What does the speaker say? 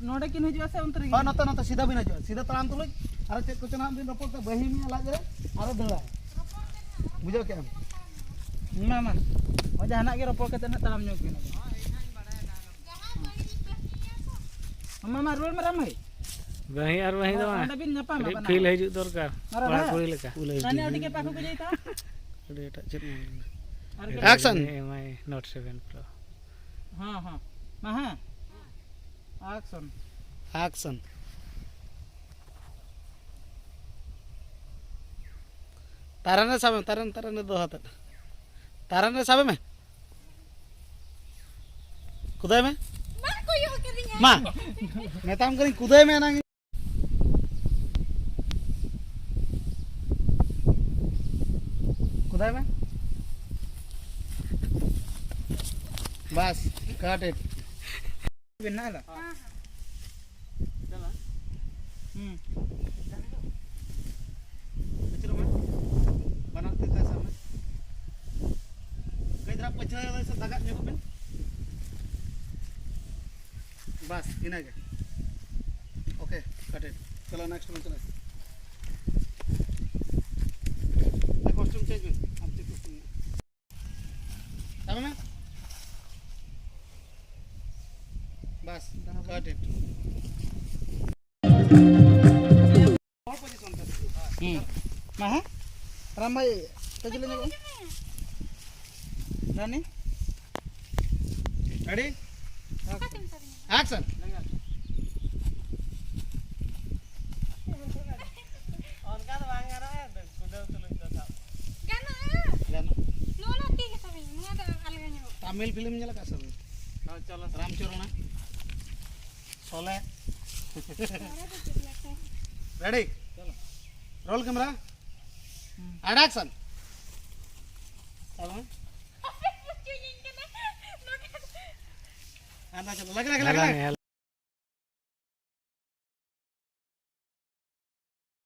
नोड़े किन हजू से उनते हाँ नता नता सीधा बिन हजू सीधा तराम तुलुज अरे चेक कुछ नाम बिन रपोर ते बही में लाज रे अरे दड़ा बुझो के मामा ओ जहाना के रपोर कते ना तराम ᱧᱚᱜ बिन मामा रोल में राम है वही और वही दो अंडा बिन नपा मा फील हजू दरकार बड़ा कोई लेका रानी अडी के पाखो को जाईता अरे एटा चेक एक्शन एमआई नोट 7 प्रो हां हां मा हां एक्शन एक्शन तारने साबे तारने दो हाथ तारने साबे में कुदाय में मां नेताम करी कुदाय में ना कुदाय में बस काट इट बिना ला चला पिक्चर में बनाते थे सब में कई तरह पछा से दगा जो बिन बस इना के ओके कट इट चलो नेक्स्ट में चलो कॉस्ट्यूम चेंज में अब चेक कॉस्ट्यूम तब में बस कट इट और पोजीशन पे मा है राम भाई तजले ने रानी रेडी एक्शन और का वांगा रहा है कुदल तुल तो गाना गाना नो ना ठीक है तभी मुआ तो अलग नहीं हो तमिल फिल्म नेला का सब चलो रामचरण सोले रेडी चलो रोल कैमरा एंड एक्शन चलो चलो लग